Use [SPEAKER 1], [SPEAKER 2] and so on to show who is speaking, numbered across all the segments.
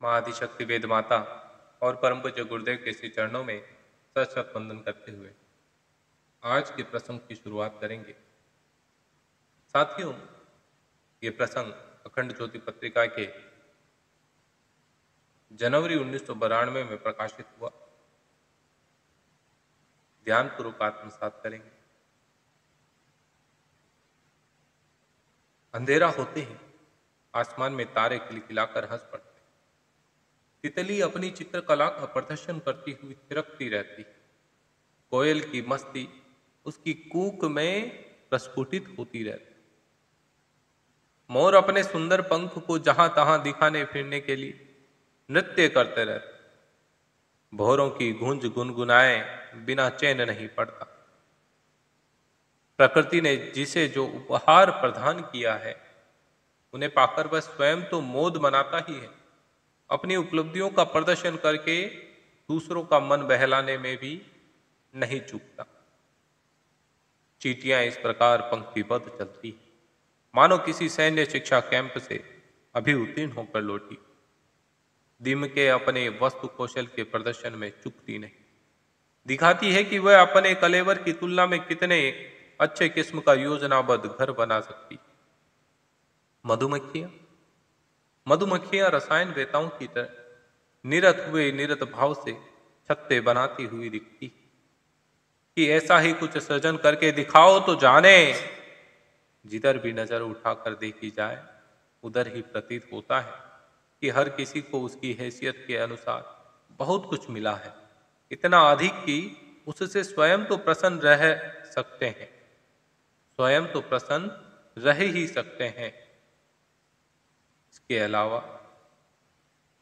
[SPEAKER 1] माँ आदिशक्ति वेद माता और परम पूज्य गुरुदेव के श्री चरणों में सत सत वंदन करते हुए आज के प्रसंग की शुरुआत करेंगे। साथियों, ये प्रसंग अखंड ज्योति पत्रिका के जनवरी 1992 में प्रकाशित हुआ। ध्यानपूर्वक आत्मसात करेंगे। अंधेरा होते ही आसमान में तारे खिलखिलाकर हंस पड़ते। तितली अपनी चित्रकला का प्रदर्शन करती हुई थिरकती रहती। कोयल की मस्ती उसकी कूक में प्रस्फुटित होती रहती। मोर अपने सुंदर पंख को जहां तहां दिखाने फिरने के लिए नृत्य करते रहते। भौरों की गूंज गुनगुनाए बिना चैन नहीं पड़ता। प्रकृति ने जिसे जो उपहार प्रदान किया है उन्हें पाकर वह स्वयं तो मोद मनाता ही है, अपनी उपलब्धियों का प्रदर्शन करके दूसरों का मन बहलाने में भी नहीं चूकता। चींटियां इस प्रकार पंक्तिबद्ध चलती, मानो किसी सैन्य शिक्षा कैंप से अभी उत्तीर्ण होकर लौटी। दिमके अपने वस्तु कौशल के प्रदर्शन में चूकती नहीं, दिखाती है कि वह अपने कलेवर की तुलना में कितने अच्छे किस्म का योजनाबद्ध घर बना सकती। मधुमक्खियां मधुमक्खियां रसायन वेताओं की तरह निरत हुए निरत भाव से छत्ते बनाती हुई दिखती कि ऐसा ही कुछ सृजन करके दिखाओ तो जाने। जिधर भी नजर उठाकर देखी जाए उधर ही प्रतीत होता है कि हर किसी को उसकी हैसियत के अनुसार बहुत कुछ मिला है, इतना अधिक कि उससे स्वयं तो प्रसन्न रह सकते हैं, स्वयं तो प्रसन्न रह ही सकते हैं, इसके अलावा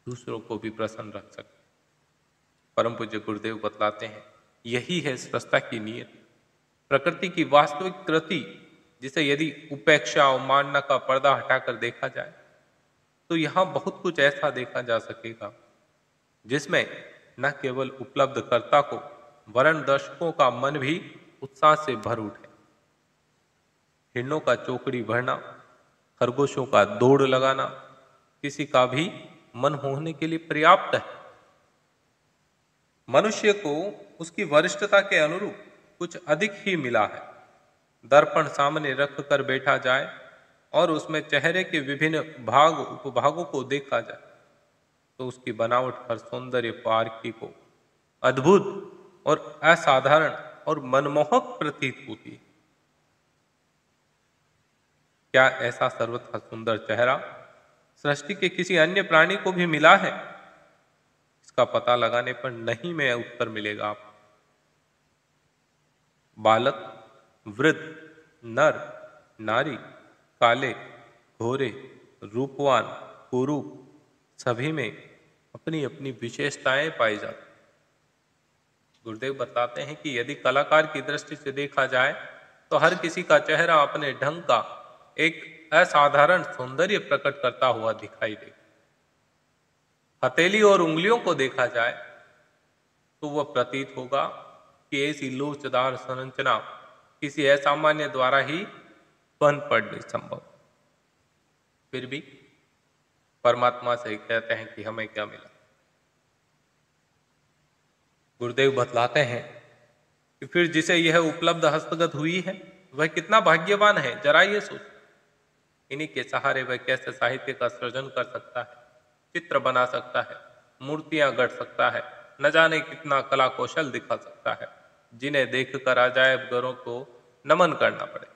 [SPEAKER 1] दूसरों को भी प्रसन्न रख सकते। परम पूज्य गुरुदेव बतलाते हैं, यही है सृष्टा की नियत, प्रकृति की वास्तविक कृति, जिसे यदि उपेक्षा और मानना का पर्दा हटाकर देखा जाए तो यहां बहुत कुछ ऐसा देखा जा सकेगा जिसमें न केवल उपलब्ध कर्ता को वरण दर्शकों का मन भी उत्साह से भर उठे। हिरणों का चौकड़ी भरना, खरगोशों का दौड़ लगाना किसी का भी मन होने के लिए पर्याप्त है। मनुष्य को उसकी वरिष्ठता के अनुरूप कुछ अधिक ही मिला है। दर्पण सामने रख कर बैठा जाए और उसमें चेहरे के विभिन्न भाग उपभागों को देखा जाए तो उसकी बनावट हर सौंदर्य पारखी को अद्भुत और असाधारण और मनमोहक प्रतीत होती है। क्या ऐसा सर्वथा सुंदर चेहरा सृष्टि के किसी अन्य प्राणी को भी मिला है? इसका पता लगाने पर नहीं में उत्तर मिलेगा आपको। बालक, वृद्ध, नर, नारी, काले, घोरे, रूपवान, कुरूप, सभी में अपनी अपनी विशेषताएं पाई जाती। गुरुदेव बताते हैं कि यदि कलाकार की दृष्टि से देखा जाए तो हर किसी का चेहरा अपने ढंग का एक असाधारण सौंदर्य प्रकट करता हुआ दिखाई दे। हथेली और उंगलियों को देखा जाए तो वह प्रतीत होगा कि ऐसी लोचदार संरचना किसी असामान्य द्वारा ही बन पड़नी संभव। फिर भी परमात्मा से कहते हैं कि हमें क्या मिला। गुरुदेव बतलाते हैं कि फिर जिसे यह उपलब्ध हस्तगत हुई है वह कितना भाग्यवान है, जरा ये सोच। इन्हीं के सहारे वह कैसे साहित्य का सृजन कर सकता है, चित्र बना सकता है, मूर्तियां गढ़ सकता है, न जाने कितना कला कौशल दिखा सकता है, जिन्हें देखकर अजायबगरों को नमन करना पड़े।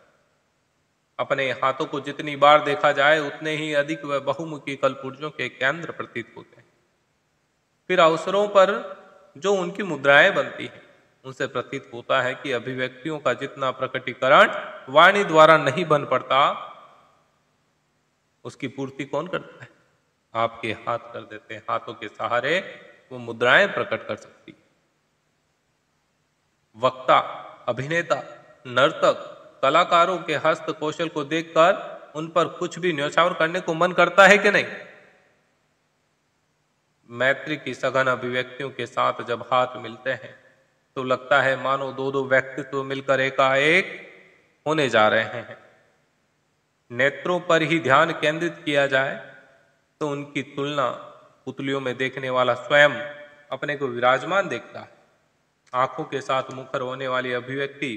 [SPEAKER 1] अपने हाथों को जितनी बार देखा जाए उतने ही अधिक वह बहुमुखी कलपुर्जों के केंद्र प्रतीत होते हैं। फिर अवसरों पर जो उनकी मुद्राएं बनती हैं उनसे प्रतीत होता है कि अभिव्यक्तियों का जितना प्रकटीकरण वाणी द्वारा नहीं बन पड़ता उसकी पूर्ति कौन करता है? आपके हाथ कर देते हैं। हाथों के सहारे वो मुद्राएं प्रकट कर सकती। वक्ता, अभिनेता, नर्तक, कलाकारों के हस्त कौशल को देखकर उन पर कुछ भी न्यौछावर करने को मन करता है कि नहीं? मैत्री की सघन अभिव्यक्तियों के साथ जब हाथ मिलते हैं तो लगता है मानो दो दो व्यक्तित्व मिलकर एकाएक होने जा रहे हैं। नेत्रों पर ही ध्यान केंद्रित किया जाए तो उनकी तुलना पुतलियों में देखने वाला स्वयं अपने को विराजमान देखता है। आंखों के साथ मुखर होने वाली अभिव्यक्ति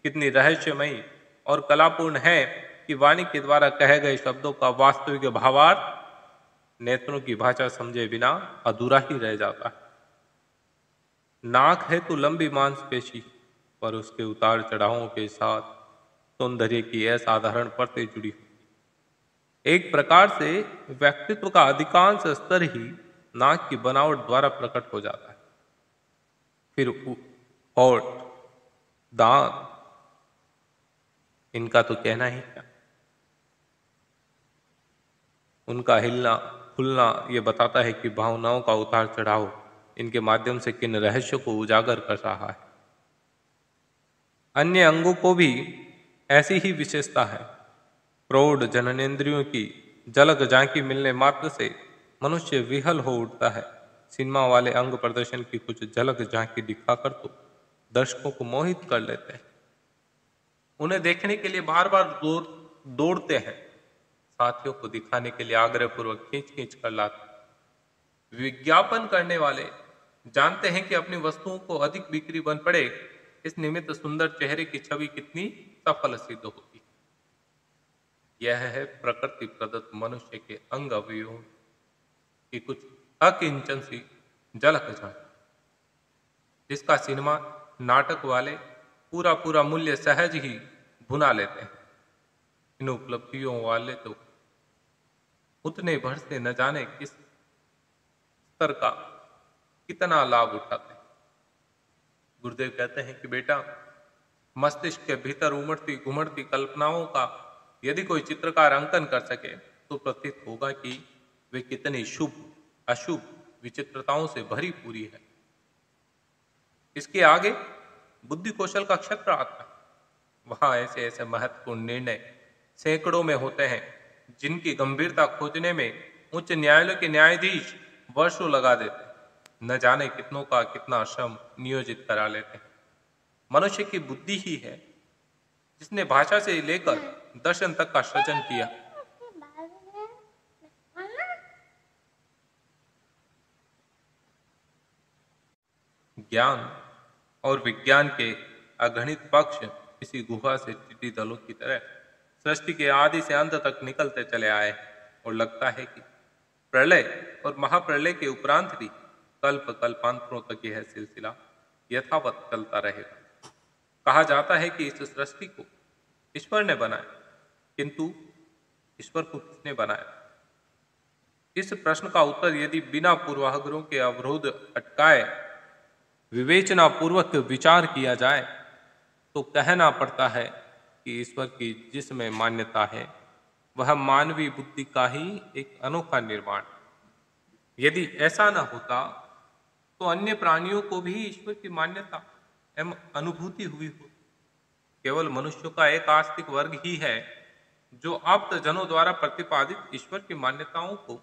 [SPEAKER 1] कितनी रहस्यमयी और कलापूर्ण है कि वाणी के द्वारा कहे गए शब्दों का वास्तविक भावार्थ नेत्रों की भाषा समझे बिना अधूरा ही रह जाता है। नाक है तो लंबी मांसपेशी, पर उसके उतार चढ़ावों के साथ सौंदर्य की असाधारण परतें जुड़ी हुई। एक प्रकार से व्यक्तित्व का अधिकांश स्तर ही नाक की बनावट द्वारा प्रकट हो जाता है। फिर होठ, दांत, इनका तो कहना ही क्या। उनका हिलना खुलना ये बताता है कि भावनाओं का उतार चढ़ाव इनके माध्यम से किन रहस्यों को उजागर कर रहा है। अन्य अंगों को भी ऐसी ही विशेषता है। प्रौढ़ जननेंद्रियों की झलक झांकी मिलने मात्र से मनुष्य विहल हो उठता है। सिनेमा वाले अंग प्रदर्शन की कुछ झलक झांकी दिखाकर तो दर्शकों को मोहित कर लेते हैं। उन्हें देखने के लिए बार बार दौड़ते हैं। साथियों को दिखाने के लिए आग्रहपूर्वक खींच खींच कर लाते हैं। विज्ञापन करने वाले जानते हैं कि अपनी वस्तुओं को अधिक बिक्री बन पड़े, इस निमित्त सुंदर चेहरे की छवि कितनी सफल सिद्ध होती है। यह है प्रकृति प्रदत्त मनुष्य के अंग अवयवों की कुछ अकिंचन सी झलक झांकी, जिसका सिनेमा नाटक वाले पूरा पूरा मूल्य सहज ही भुना लेते हैं। इन उपलब्धियों वाले तो उतने भर से न जाने किस स्तर का कितना लाभ उठाते हैं। गुरुदेव कहते हैं कि बेटा, मस्तिष्क के भीतर उमड़ती घुमड़ती कल्पनाओं का यदि कोई चित्रकार अंकन कर सके तो प्रतीत होगा कि वे कितनी शुभ अशुभ विचित्रताओं से भरी पूरी है। इसके आगे बुद्धि कौशल का क्षेत्र आता है। वहां ऐसे ऐसे महत्वपूर्ण निर्णय सैकड़ों में होते हैं, जिनकी गंभीरता खोजने में उच्च न्यायालय के न्यायाधीश वर्षों लगा देते हैं। न जाने कितनों का कितना श्रम नियोजित करा लेते हैं। मनुष्य की बुद्धि ही है जिसने भाषा से लेकर दर्शन तक का सृजन किया। ज्ञान और विज्ञान के अगणित पक्ष इसी गुहा से टिड्डी दलों की तरह सृष्टि के आदि से अंत तक निकलते चले आए और लगता है कि प्रलय और महाप्रलय के उपरांत भी कल्प कल्पांतरों तक यह सिलसिला यथावत चलता रहेगा। कहा जाता है कि इस सृष्टि को ईश्वर ने बनाया, किंतु ईश्वर को किसने बनाया? इस प्रश्न का उत्तर यदि बिना पूर्वाग्रहों के अवरोध अटकाए विवेचना पूर्वक विचार किया जाए तो कहना पड़ता है कि ईश्वर की जिसमें मान्यता है वह मानवीय बुद्धि का ही एक अनोखा निर्माण। यदि ऐसा न होता तो अन्य प्राणियों को भी ईश्वर की मान्यता एवं अनुभूति हुई हो। केवल मनुष्यों का एक आस्तिक वर्ग ही है जो आप्त जनों द्वारा प्रतिपादित ईश्वर की मान्यताओं को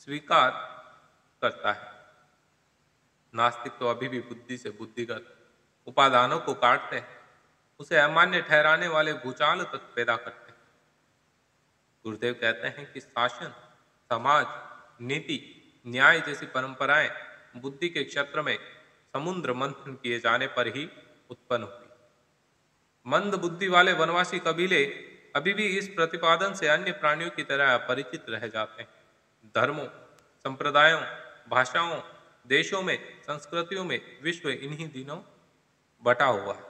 [SPEAKER 1] स्वीकार करता है। नास्तिक तो अभी भी बुद्धि से बुद्धिगत उपादानों को काटते हैं, उसे अमान्य ठहराने वाले भूचाल तक पैदा करते हैं। गुरुदेव कहते हैं कि शासन, समाज, नीति, न्याय जैसी परंपराएं बुद्धि के क्षेत्र में समुद्र मंथन किए जाने पर ही उत्पन्न हुई। मंद बुद्धि वाले वनवासी कबीले अभी भी इस प्रतिपादन से अन्य प्राणियों की तरह अपरिचित रह जाते हैं। धर्मों, संप्रदायों, भाषाओं, देशों में, संस्कृतियों में विश्व इन्हीं दिनों बटा हुआ है।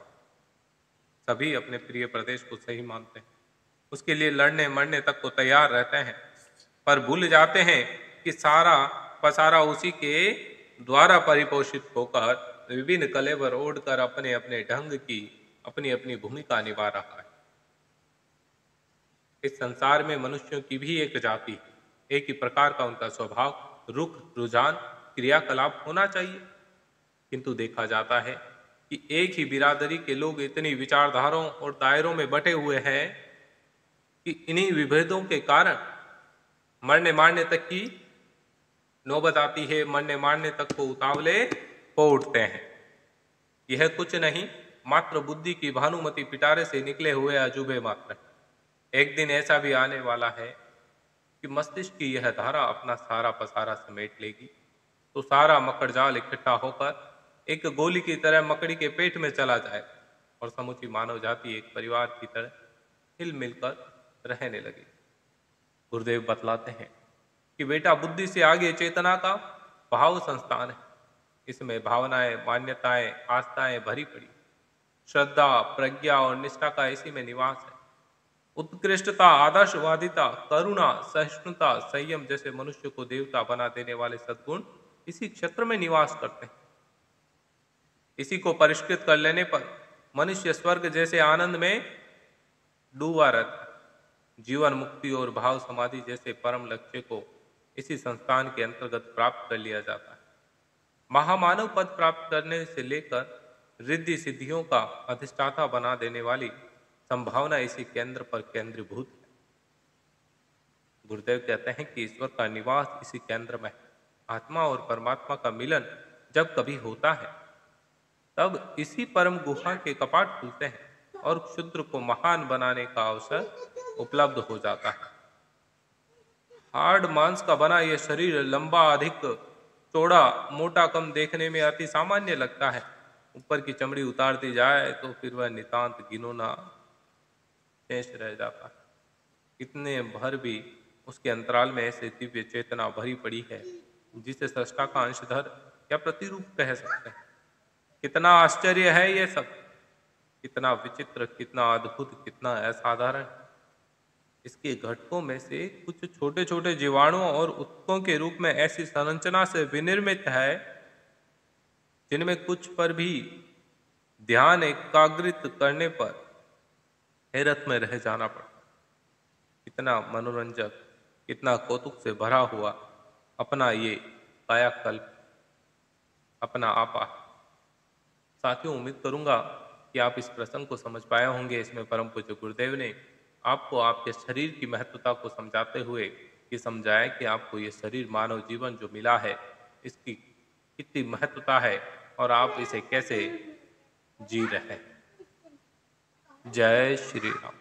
[SPEAKER 1] सभी अपने प्रिय प्रदेश को सही मानते हैं, उसके लिए लड़ने मरने तक को तैयार रहते हैं, पर भूल जाते हैं कि सारा पसारा उसी के द्वारा परिपोषित होकर विभिन्न कलेवर ओढ़कर अपने अपने ढंग की अपनी अपनी भूमिका निभा रहा है। इस संसार में मनुष्यों की भी एक जाति, एक ही प्रकार का उनका स्वभाव, रुख, रुझान, क्रियाकलाप होना चाहिए, किंतु देखा जाता है कि एक ही बिरादरी के लोग इतनी विचारधाराओं और दायरों में बटे हुए हैं कि इन्हीं विभेदों के कारण मरने मारने तक की नौबत आती है। मरने मारने तक को उतावले हो उठते हैं। यह कुछ नहीं, मात्र बुद्धि की भानुमति पिटारे से निकले हुए अजूबे मात्र। एक दिन ऐसा भी आने वाला है कि मस्तिष्क की यह धारा अपना सारा पसारा समेट लेगी, तो सारा मकड़जाल इकट्ठा होकर एक गोली की तरह मकड़ी के पेट में चला जाए और समूची मानव जाति एक परिवार की तरह हिल मिलकर रहने लगे। गुरुदेव बतलाते हैं कि बेटा बुद्धि से आगे चेतना का भाव संस्थान है। इसमें भावनाएं, मान्यताएं, आस्थाएं भरी पड़ी, श्रद्धा, प्रज्ञा और निष्ठा का इसी में निवास है। उत्कृष्टता, आदर्शवादिता, करुणा, सहिष्णुता, संयम जैसे मनुष्य को देवता बना देने वाले सद्गुण इसी क्षेत्र में निवास करते हैं। इसी को परिष्कृत कर लेने पर मनुष्य स्वर्ग जैसे आनंद में डूबा रहता है। जीवन मुक्ति और भाव समाधि जैसे परम लक्ष्य को इसी संस्थान के अंतर्गत प्राप्त कर लिया जाता है। महामानव पद प्राप्त करने से लेकर रिद्धि सिद्धियों का अधिष्ठाता बना देने वाली संभावना इसी केंद्र पर केंद्रीभूत है। गुरुदेव कहते हैं कि ईश्वर का निवास इसी केंद्र में है। आत्मा और परमात्मा का मिलन जब कभी होता है तब इसी परम गुहा के कपाट खुलते हैं और क्षुद्र को महान बनाने का अवसर उपलब्ध हो जाता है। हार्ड मांस का बना यह शरीर लंबा, अधिक चौड़ा, मोटा, कम देखने में अति सामान्य लगता है। ऊपर की चमड़ी उतार दी जाए तो फिर वह नितांत घिनौना शेष रह जाता है। इतने भर भी उसके अंतराल में ऐसे दिव्य चेतना भरी पड़ी है जिसे सृष्टा का अंशधर या प्रतिरूप कह सकते हैं। कितना आश्चर्य है ये सब, कितना विचित्र, कितना अद्भुत, कितना असाधारण। इसके घटकों में से कुछ छोटे छोटे जीवाणुओं और उत्तकों के रूप में ऐसी संरचना से विनिर्मित है जिनमें कुछ पर भी ध्यान एकाग्रित करने पर हैरत में रह जाना पड़ता। कितना मनोरंजक, कितना कौतुक से भरा हुआ अपना ये कायाकल्प, अपना आपा। साथियों, उम्मीद करूंगा कि आप इस प्रसंग को समझ पाए होंगे। इसमें परम पूज्य गुरुदेव ने आपको आपके शरीर की महत्वता को समझाते हुए ये समझाया कि आपको ये शरीर, मानव जीवन जो मिला है, इसकी कितनी महत्वता है और आप इसे कैसे जी रहे हैं। जय श्री राम।